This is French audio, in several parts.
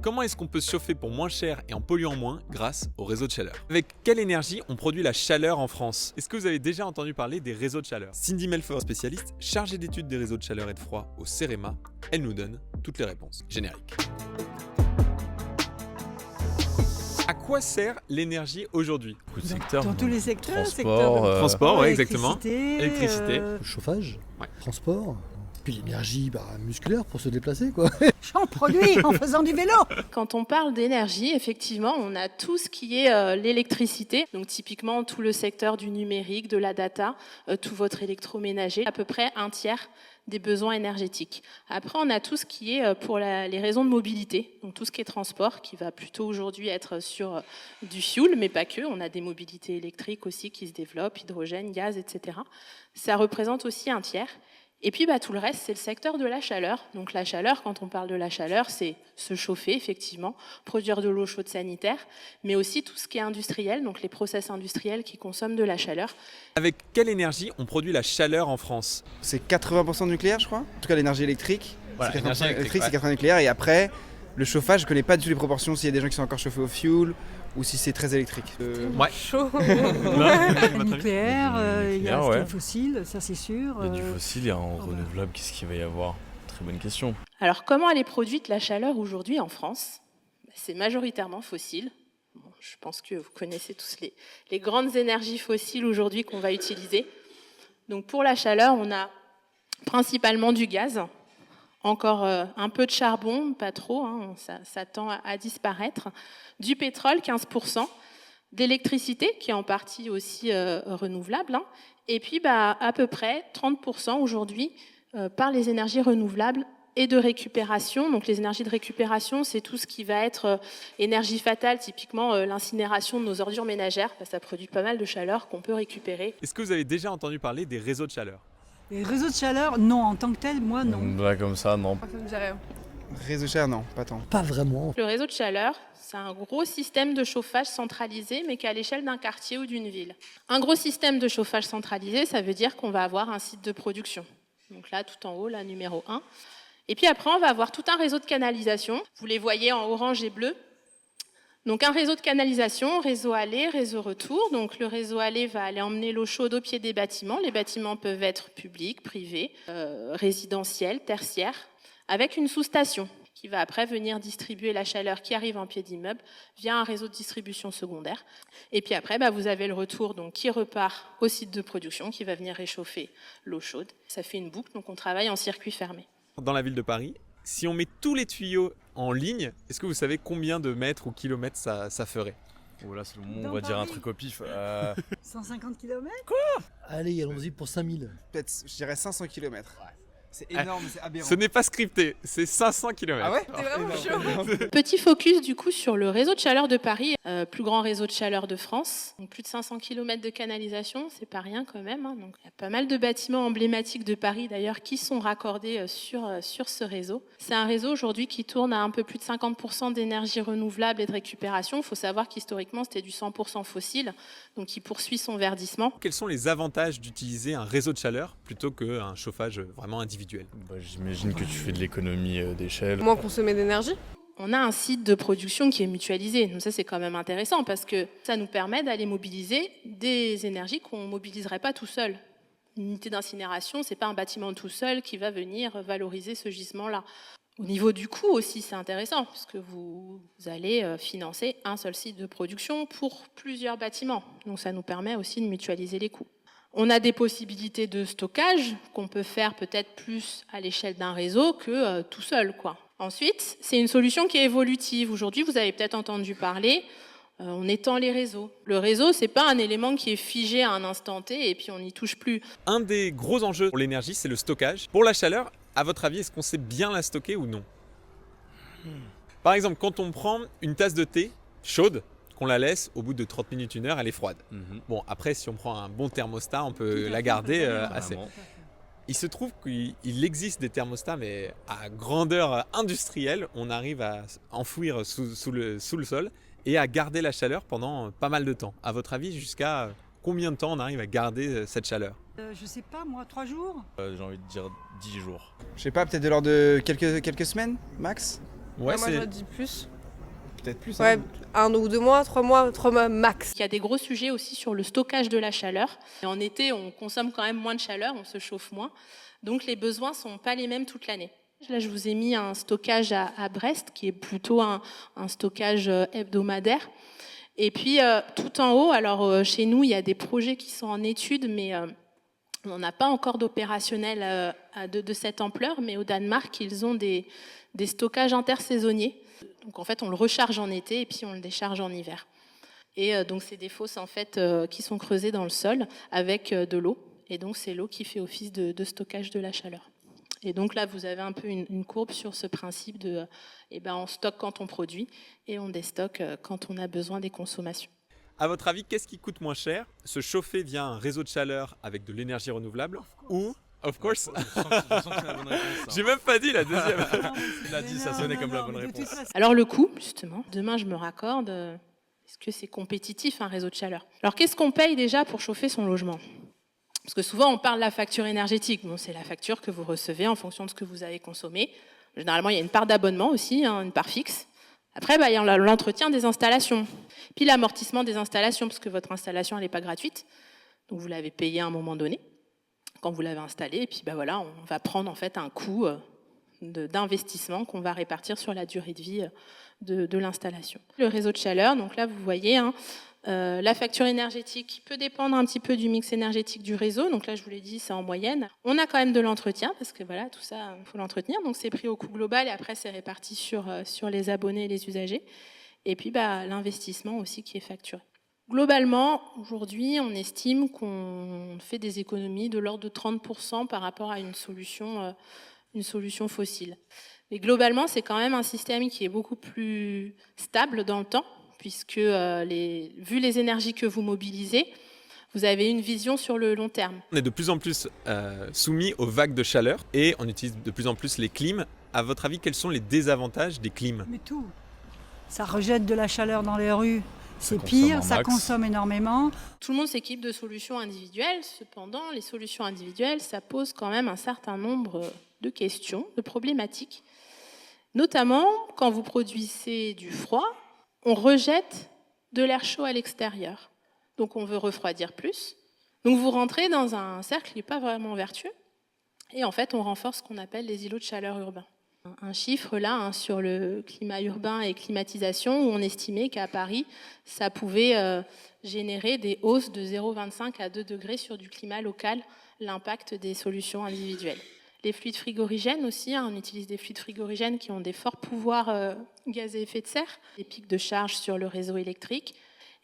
Comment est-ce qu'on peut se chauffer pour moins cher et en polluant moins grâce aux réseaux de chaleur? Avec quelle énergie on produit la chaleur en France? Est-ce que vous avez déjà entendu parler des réseaux de chaleur? Cindy Melfort, spécialiste chargée d'études des réseaux de chaleur et de froid au CEREMA, elle nous donne toutes les réponses. Générique. À quoi sert l'énergie aujourd'hui? Beaucoup de secteurs. Dans tous les secteurs. Transport, ouais, exactement. Électricité. Le chauffage, Ouais. transport, puis l'énergie musculaire pour se déplacer, quoi. J'en produis en faisant du vélo. Quand on parle d'énergie, effectivement, on a tout ce qui est l'électricité. Donc typiquement, tout le secteur du numérique, de la data, tout votre électroménager, à peu près un tiers des besoins énergétiques. Après, on a tout ce qui est pour les raisons de mobilité, donc tout ce qui est transport, qui va plutôt aujourd'hui être sur du fuel, mais pas que. On a des mobilités électriques aussi qui se développent, hydrogène, gaz, etc. Ça représente aussi un tiers. Et puis tout le reste, c'est le secteur de la chaleur. Donc la chaleur, quand on parle de la chaleur, c'est se chauffer, effectivement, produire de l'eau chaude sanitaire, mais aussi tout ce qui est industriel, donc les process industriels qui consomment de la chaleur. Avec quelle énergie on produit la chaleur en France? C'est 80% nucléaire, je crois. En tout cas, l'énergie électrique. Voilà, c'est 80% l'énergie électrique, c'est 80% nucléaire. Et après, le chauffage, je connais pas du tout les proportions, s'il y a des gens qui sont encore chauffés au fuel ou si c'est très électrique. Ouais. Chaud. Votre Nucléaire, il y a Nucléaire, ce qui est ouais. fossile, ça c'est sûr. Il y a du fossile, il y a en renouvelable, qu'est-ce qu'il va y avoir? Très bonne question. Alors comment elle est produite la chaleur aujourd'hui en France? C'est majoritairement fossile. Bon, je pense que vous connaissez tous les grandes énergies fossiles aujourd'hui qu'on va utiliser. Donc pour la chaleur, on a principalement du gaz, encore un peu de charbon, pas trop, hein, ça tend à disparaître, du pétrole 15%, d'électricité qui est en partie aussi renouvelable, hein, et puis à peu près 30% aujourd'hui par les énergies renouvelables et de récupération. Donc les énergies de récupération, c'est tout ce qui va être énergie fatale, typiquement l'incinération de nos ordures ménagères. Ça produit pas mal de chaleur qu'on peut récupérer. Est-ce que vous avez déjà entendu parler des réseaux de chaleur? Les réseaux de chaleur, non, en tant que tel, moi non. Là, comme ça, non. Réseau cher, non, pas tant. Pas vraiment. Le réseau de chaleur, c'est un gros système de chauffage centralisé, mais qui est à l'échelle d'un quartier ou d'une ville. Un gros système de chauffage centralisé, ça veut dire qu'on va avoir un site de production. Donc là, tout en haut, là, numéro 1. Et puis après, on va avoir tout un réseau de canalisation. Vous les voyez en orange et bleu. Donc un réseau de canalisation, réseau aller, réseau retour. Donc le réseau aller va aller emmener l'eau chaude au pied des bâtiments. Les bâtiments peuvent être publics, privés, résidentiels, tertiaires, avec une sous-station qui va après venir distribuer la chaleur qui arrive en pied d'immeuble via un réseau de distribution secondaire. Et puis après, vous avez le retour donc, qui repart au site de production, qui va venir réchauffer l'eau chaude. Ça fait une boucle, donc on travaille en circuit fermé. Dans la ville de Paris, si on met tous les tuyaux en ligne, est-ce que vous savez combien de mètres ou kilomètres ça ferait? Oh là, c'est le moment où Dans on va dire un Paris. truc au pif. 150 km. Allez, allons-y pour 5000. Peut-être, je dirais 500 km. C'est énorme, c'est aberrant. Ce n'est pas scripté, c'est 500 km. Ah ouais? T'es vraiment chaud. Petit focus du coup sur le réseau de chaleur de Paris, plus grand réseau de chaleur de France, donc plus de 500 km de canalisation, c'est pas rien quand même. Hein. Donc il y a pas mal de bâtiments emblématiques de Paris d'ailleurs qui sont raccordés sur ce réseau. C'est un réseau aujourd'hui qui tourne à un peu plus de 50% d'énergie renouvelable et de récupération. Il faut savoir qu'historiquement c'était du 100% fossile, donc qui poursuit son verdissement. Quels sont les avantages d'utiliser un réseau de chaleur plutôt qu'un chauffage vraiment individuel? J'imagine que tu fais de l'économie d'échelle. Moins consommer d'énergie. On a un site de production qui est mutualisé. Donc ça, c'est quand même intéressant parce que ça nous permet d'aller mobiliser des énergies qu'on ne mobiliserait pas tout seul. Une unité d'incinération, ce n'est pas un bâtiment tout seul qui va venir valoriser ce gisement-là. Au niveau du coût aussi, c'est intéressant parce que vous allez financer un seul site de production pour plusieurs bâtiments. Donc ça nous permet aussi de mutualiser les coûts. On a des possibilités de stockage qu'on peut faire peut-être plus à l'échelle d'un réseau que tout seul, quoi. Ensuite, c'est une solution qui est évolutive. Aujourd'hui, vous avez peut-être entendu parler, on étend les réseaux. Le réseau, c'est pas un élément qui est figé à un instant T et puis on n'y touche plus. Un des gros enjeux pour l'énergie, c'est le stockage. Pour la chaleur, à votre avis, est-ce qu'on sait bien la stocker ou non? Par exemple, quand on prend une tasse de thé chaude, qu'on la laisse, au bout de 30 minutes, 1 heure, elle est froide. Bon, après, si on prend un bon thermostat, on peut la garder assez. Il se trouve qu'il existe des thermostats, mais à grandeur industrielle, on arrive à enfouir sous le sol et à garder la chaleur pendant pas mal de temps. À votre avis, jusqu'à combien de temps on arrive à garder cette chaleur? Je sais pas, moi, 3 jours. J'ai envie de dire 10 jours. Je sais pas, peut-être de l'ordre de quelques semaines, max? Ouais, moi c'est j'aurais dit plus. Peut-être plus. Ouais, hein. 1 ou 2 mois, 3 mois max. Il y a des gros sujets aussi sur le stockage de la chaleur. Et en été, on consomme quand même moins de chaleur, on se chauffe moins. Donc les besoins ne sont pas les mêmes toute l'année. Là, je vous ai mis un stockage à Brest, qui est plutôt un stockage hebdomadaire. Et puis, tout en haut, alors chez nous, il y a des projets qui sont en étude, mais on n'a pas encore d'opérationnel de cette ampleur. Mais au Danemark, ils ont des stockages intersaisonniers. Donc en fait, on le recharge en été et puis on le décharge en hiver. Et donc c'est des fosses en fait qui sont creusées dans le sol avec de l'eau. Et donc c'est l'eau qui fait office de stockage de la chaleur. Et donc là, vous avez un peu une courbe sur ce principe de, on stocke quand on produit et on déstocke quand on a besoin des consommations. À votre avis, qu'est-ce qui coûte moins cher? Se chauffer via un réseau de chaleur avec de l'énergie renouvelable ou, of course, j'ai même pas dit la deuxième. Il a dit, ça sonnait comme la bonne réponse. Alors le coût, justement, demain je me raccorde, est-ce que c'est compétitif un réseau de chaleur? Alors qu'est-ce qu'on paye déjà pour chauffer son logement? Parce que souvent on parle de la facture énergétique. Bon, c'est la facture que vous recevez en fonction de ce que vous avez consommé. Généralement il y a une part d'abonnement aussi, une part fixe. Après, il y a l'entretien des installations. Puis l'amortissement des installations, parce que votre installation elle n'est pas gratuite. Donc vous l'avez payée à un moment donné, quand vous l'avez installée. Et puis on va prendre en fait un coût d'investissement qu'on va répartir sur la durée de vie de l'installation. Le réseau de chaleur, donc là vous voyez, la facture énergétique qui peut dépendre un petit peu du mix énergétique du réseau. Donc là je vous l'ai dit, c'est en moyenne. On a quand même de l'entretien, parce que voilà, tout ça, il faut l'entretenir. Donc c'est pris au coût global et après c'est réparti sur les abonnés et les usagers. Et puis l'investissement aussi qui est facturé. Globalement, aujourd'hui, on estime qu'on fait des économies de l'ordre de 30% par rapport à une solution fossile. Mais globalement, c'est quand même un système qui est beaucoup plus stable dans le temps, puisque vu les énergies que vous mobilisez, vous avez une vision sur le long terme. On est de plus en plus soumis aux vagues de chaleur et on utilise de plus en plus les clims. À votre avis, quels sont les désavantages des clims? Mais tout. Ça rejette de la chaleur dans les rues. C'est consomme pire, un ça max. consomme énormément. Tout le monde s'équipe de solutions individuelles. Cependant, les solutions individuelles, ça pose quand même un certain nombre de questions, de problématiques. Notamment, quand vous produisez du froid, on rejette de l'air chaud à l'extérieur. Donc on veut refroidir plus. Donc vous rentrez dans un cercle qui n'est pas vraiment vertueux. Et en fait, on renforce ce qu'on appelle les îlots de chaleur urbains. Un chiffre là sur le climat urbain et climatisation, où on estimait qu'à Paris, ça pouvait générer des hausses de 0,25 à 2 degrés sur du climat local, l'impact des solutions individuelles. Les fluides frigorigènes aussi, on utilise des fluides frigorigènes qui ont des forts pouvoirs gaz à effet de serre, des pics de charge sur le réseau électrique.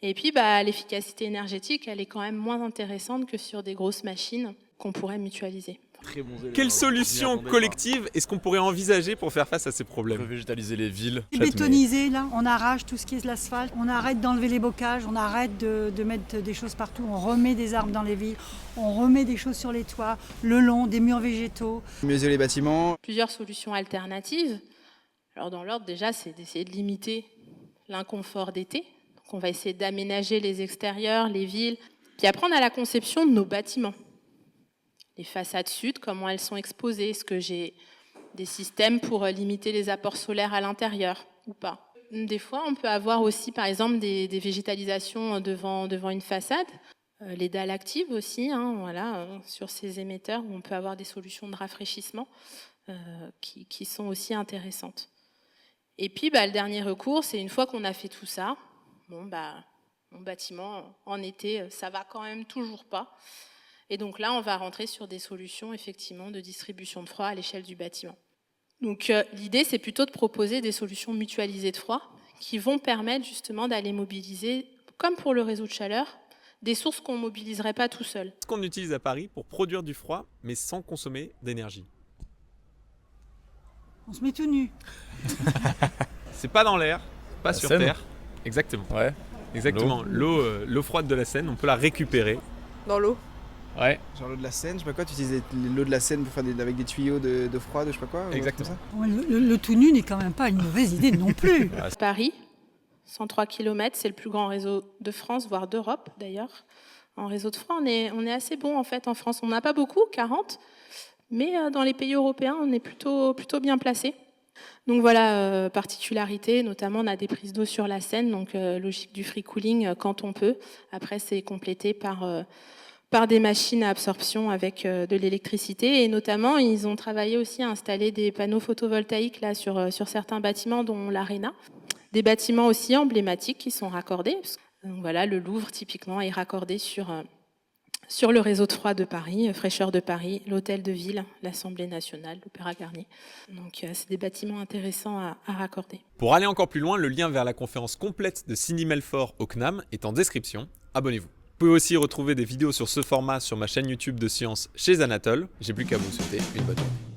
Et puis l'efficacité énergétique, elle est quand même moins intéressante que sur des grosses machines qu'on pourrait mutualiser. Quelle solution collective est-ce qu'on pourrait envisager pour faire face à ces problèmes? Végétaliser les villes. C'est bétonisé, là, on arrache tout ce qui est de l'asphalte, on arrête d'enlever les bocages, on arrête de mettre des choses partout, on remet des arbres dans les villes, on remet des choses sur les toits, le long, des murs végétaux. Mieux isoler les bâtiments. Plusieurs solutions alternatives. Alors dans l'ordre déjà, c'est d'essayer de limiter l'inconfort d'été. Donc on va essayer d'aménager les extérieurs, les villes. Puis après, on a la conception de nos bâtiments. Les façades sud, comment elles sont exposées. Est-ce que j'ai des systèmes pour limiter les apports solaires à l'intérieur ou pas? Des fois, on peut avoir aussi, par exemple, des végétalisations devant une façade. Les dalles actives aussi, sur ces émetteurs, où on peut avoir des solutions de rafraîchissement qui sont aussi intéressantes. Et puis, le dernier recours, c'est une fois qu'on a fait tout ça, mon bâtiment, en été, ça va quand même toujours pas. Et donc là, on va rentrer sur des solutions effectivement de distribution de froid à l'échelle du bâtiment. Donc l'idée, c'est plutôt de proposer des solutions mutualisées de froid qui vont permettre justement d'aller mobiliser, comme pour le réseau de chaleur, des sources qu'on ne mobiliserait pas tout seul. Ce qu'on utilise à Paris pour produire du froid, mais sans consommer d'énergie. On se met tout nu. C'est pas dans l'air, pas La sur Seine. terre. Exactement. Ouais. Exactement. L'eau froide de la Seine, on peut la récupérer. Dans l'eau. Ouais. Genre l'eau de la Seine, je sais pas quoi, tu utilises l'eau de la Seine pour faire avec des tuyaux de froid, de je sais pas quoi. ou un truc Exactement. comme ça. Le tout nu n'est quand même pas une mauvaise idée non plus. Paris, 103 km, c'est le plus grand réseau de France, voire d'Europe d'ailleurs. En réseau de froid, on est assez bon en fait en France. On n'a pas beaucoup, 40, mais dans les pays européens, on est plutôt bien placé. Donc voilà, particularité, notamment on a des prises d'eau sur la Seine, donc logique du free cooling quand on peut. Après c'est complété par des machines à absorption avec de l'électricité. Et notamment, ils ont travaillé aussi à installer des panneaux photovoltaïques là, sur certains bâtiments, dont l'Arena. Des bâtiments aussi emblématiques qui sont raccordés. Donc voilà, le Louvre, typiquement, est raccordé sur le réseau de froid de Paris, Fraîcheur de Paris, l'Hôtel de Ville, l'Assemblée nationale, l'Opéra Garnier. Donc c'est des bâtiments intéressants à raccorder. Pour aller encore plus loin, le lien vers la conférence complète de Cindy Melfort au CNAM est en description. Abonnez-vous. Vous pouvez aussi retrouver des vidéos sur ce format sur ma chaîne YouTube de sciences chez Anatole. J'ai plus qu'à vous souhaiter une bonne journée.